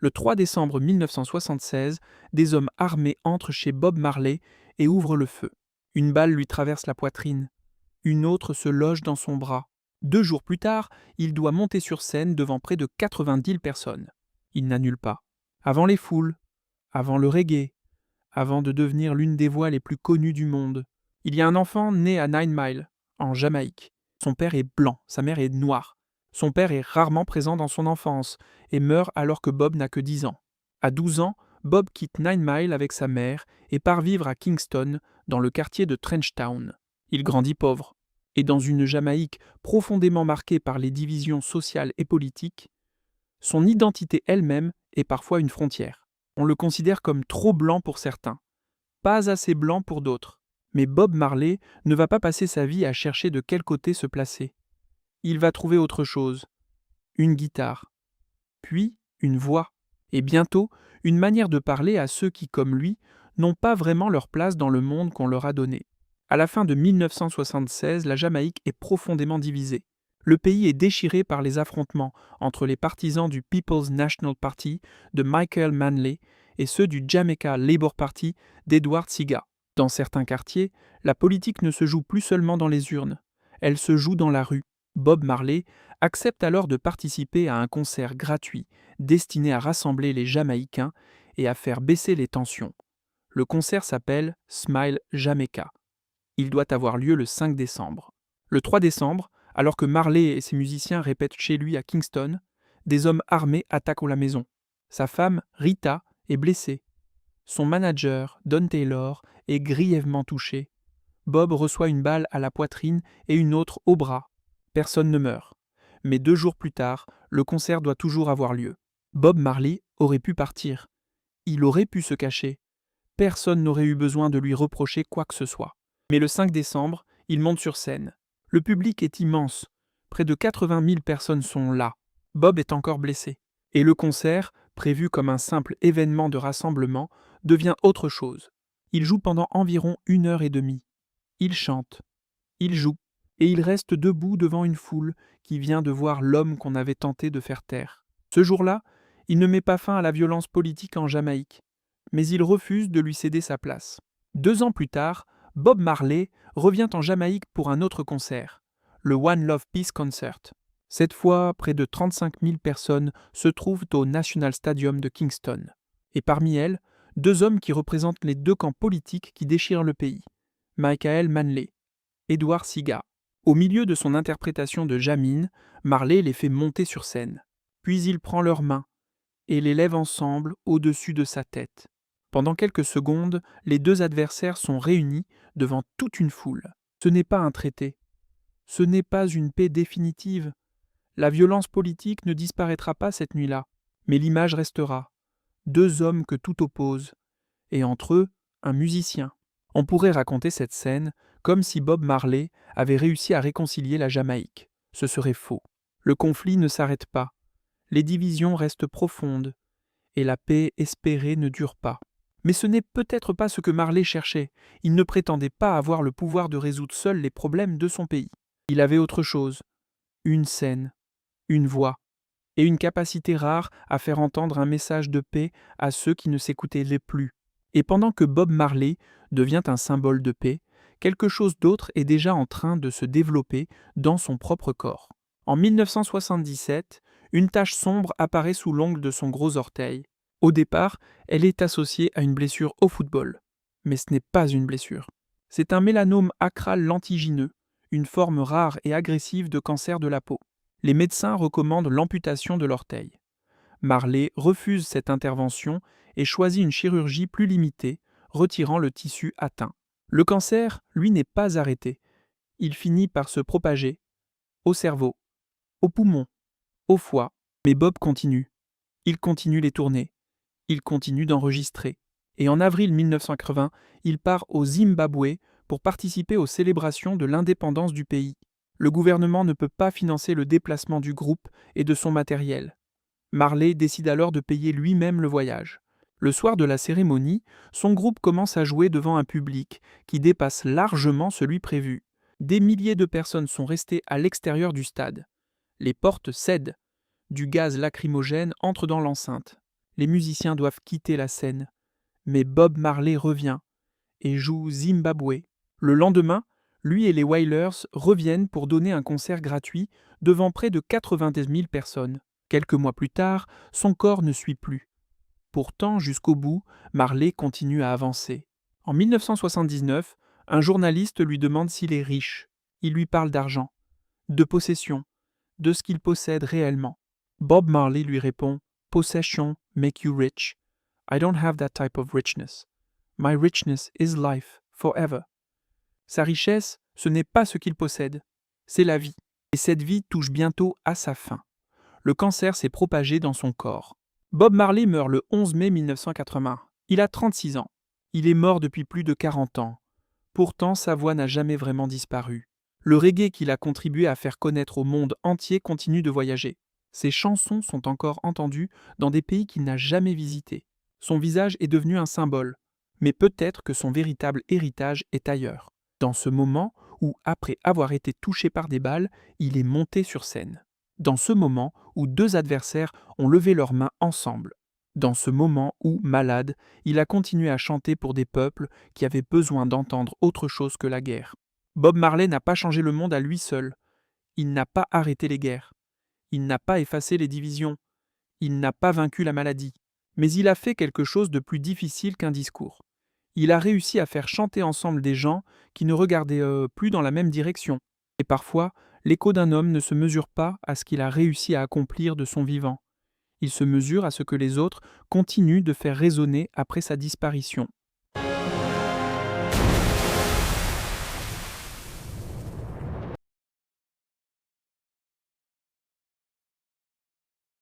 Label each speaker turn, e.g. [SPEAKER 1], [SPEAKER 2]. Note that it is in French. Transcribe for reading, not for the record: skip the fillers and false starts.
[SPEAKER 1] Le 3 décembre 1976, des hommes armés entrent chez Bob Marley et ouvrent le feu. Une balle lui traverse la poitrine. Une autre se loge dans son bras. 2 jours plus tard, il doit monter sur scène devant près de 90 personnes. Il n'annule pas. Avant les foules, avant le reggae, avant de devenir l'une des voix les plus connues du monde. Il y a un enfant né à Nine Mile, en Jamaïque. Son père est blanc, sa mère est noire. Son père est rarement présent dans son enfance et meurt alors que Bob n'a que 10 ans. À 12 ans, Bob quitte Nine Mile avec sa mère et part vivre à Kingston, dans le quartier de Trenchtown. Il grandit pauvre. Et dans une Jamaïque profondément marquée par les divisions sociales et politiques, son identité elle-même est parfois une frontière. On le considère comme trop blanc pour certains, pas assez blanc pour d'autres. Mais Bob Marley ne va pas passer sa vie à chercher de quel côté se placer. Il va trouver autre chose, une guitare, puis une voix, et bientôt une manière de parler à ceux qui, comme lui, n'ont pas vraiment leur place dans le monde qu'on leur a donné. À la fin de 1976, la Jamaïque est profondément divisée. Le pays est déchiré par les affrontements entre les partisans du People's National Party de Michael Manley et ceux du Jamaica Labour Party d'Edward Seaga. Dans certains quartiers, la politique ne se joue plus seulement dans les urnes, elle se joue dans la rue. Bob Marley accepte alors de participer à un concert gratuit destiné à rassembler les Jamaïcains et à faire baisser les tensions. Le concert s'appelle Smile Jamaica. Il doit avoir lieu le 5 décembre. Le 3 décembre, alors que Marley et ses musiciens répètent chez lui à Kingston, des hommes armés attaquent la maison. Sa femme, Rita, est blessée. Son manager, Don Taylor, est grièvement touché. Bob reçoit une balle à la poitrine et une autre au bras. Personne ne meurt. Mais 2 jours plus tard, le concert doit toujours avoir lieu. Bob Marley aurait pu partir. Il aurait pu se cacher. Personne n'aurait eu besoin de lui reprocher quoi que ce soit. Mais le 5 décembre, il monte sur scène. Le public est immense. Près de 80 000 personnes sont là. Bob est encore blessé. Et le concert, prévu comme un simple événement de rassemblement, devient autre chose. Il joue pendant environ 1 heure et demie. Il chante, il joue, et il reste debout devant une foule qui vient de voir l'homme qu'on avait tenté de faire taire. Ce jour-là, il ne met pas fin à la violence politique en Jamaïque, mais il refuse de lui céder sa place. 2 ans plus tard, Bob Marley revient en Jamaïque pour un autre concert, le One Love Peace Concert. Cette fois, près de 35 000 personnes se trouvent au National Stadium de Kingston. Et parmi elles, 2 hommes qui représentent les 2 camps politiques qui déchirent le pays. Michael Manley, Edward Seaga. Au milieu de son interprétation de Jammine, Marley les fait monter sur scène. Puis il prend leurs mains et les lève ensemble au-dessus de sa tête. Pendant quelques secondes, les 2 adversaires sont réunis devant toute une foule. Ce n'est pas un traité. Ce n'est pas une paix définitive. La violence politique ne disparaîtra pas cette nuit-là, mais l'image restera. 2 hommes que tout oppose, et entre eux, un musicien. On pourrait raconter cette scène comme si Bob Marley avait réussi à réconcilier la Jamaïque. Ce serait faux. Le conflit ne s'arrête pas. Les divisions restent profondes, et la paix espérée ne dure pas. Mais ce n'est peut-être pas ce que Marley cherchait. Il ne prétendait pas avoir le pouvoir de résoudre seul les problèmes de son pays. Il avait autre chose, une scène, une voix, et une capacité rare à faire entendre un message de paix à ceux qui ne s'écoutaient plus. Et pendant que Bob Marley devient un symbole de paix, quelque chose d'autre est déjà en train de se développer dans son propre corps. En 1977, une tache sombre apparaît sous l'ongle de son gros orteil. Au départ, elle est associée à une blessure au football. Mais ce n'est pas une blessure. C'est un mélanome acral lentigineux, une forme rare et agressive de cancer de la peau. Les médecins recommandent l'amputation de l'orteil. Marley refuse cette intervention et choisit une chirurgie plus limitée, retirant le tissu atteint. Le cancer, lui, n'est pas arrêté. Il finit par se propager au cerveau, aux poumons, au foie. Mais Bob continue. Il continue les tournées. Il continue d'enregistrer. Et en avril 1980, il part au Zimbabwe pour participer aux célébrations de l'indépendance du pays. Le gouvernement ne peut pas financer le déplacement du groupe et de son matériel. Marley décide alors de payer lui-même le voyage. Le soir de la cérémonie, son groupe commence à jouer devant un public qui dépasse largement celui prévu. Des milliers de personnes sont restées à l'extérieur du stade. Les portes cèdent. Du gaz lacrymogène entre dans l'enceinte. Les musiciens doivent quitter la scène. Mais Bob Marley revient et joue Zimbabwe. Le lendemain, lui et les Wailers reviennent pour donner un concert gratuit devant près de 90 000 personnes. Quelques mois plus tard, son corps ne suit plus. Pourtant, jusqu'au bout, Marley continue à avancer. En 1979, un journaliste lui demande s'il est riche. Il lui parle d'argent, de possession, de ce qu'il possède réellement. Bob Marley lui répond « Possession make you rich. I don't have that type of richness. My richness is life, forever. » Sa richesse, ce n'est pas ce qu'il possède, c'est la vie. Et cette vie touche bientôt à sa fin. Le cancer s'est propagé dans son corps. Bob Marley meurt le 11 mai 1980. Il a 36 ans. Il est mort depuis plus de 40 ans. Pourtant, sa voix n'a jamais vraiment disparu. Le reggae qu'il a contribué à faire connaître au monde entier continue de voyager. Ses chansons sont encore entendues dans des pays qu'il n'a jamais visités. Son visage est devenu un symbole, mais peut-être que son véritable héritage est ailleurs. Dans ce moment où, après avoir été touché par des balles, il est monté sur scène. Dans ce moment où deux adversaires ont levé leurs mains ensemble. Dans ce moment où, malade, il a continué à chanter pour des peuples qui avaient besoin d'entendre autre chose que la guerre. Bob Marley n'a pas changé le monde à lui seul. Il n'a pas arrêté les guerres. Il n'a pas effacé les divisions. Il n'a pas vaincu la maladie. Mais il a fait quelque chose de plus difficile qu'un discours. Il a réussi à faire chanter ensemble des gens qui ne regardaient plus dans la même direction. Et parfois, l'écho d'un homme ne se mesure pas à ce qu'il a réussi à accomplir de son vivant. Il se mesure à ce que les autres continuent de faire résonner après sa disparition.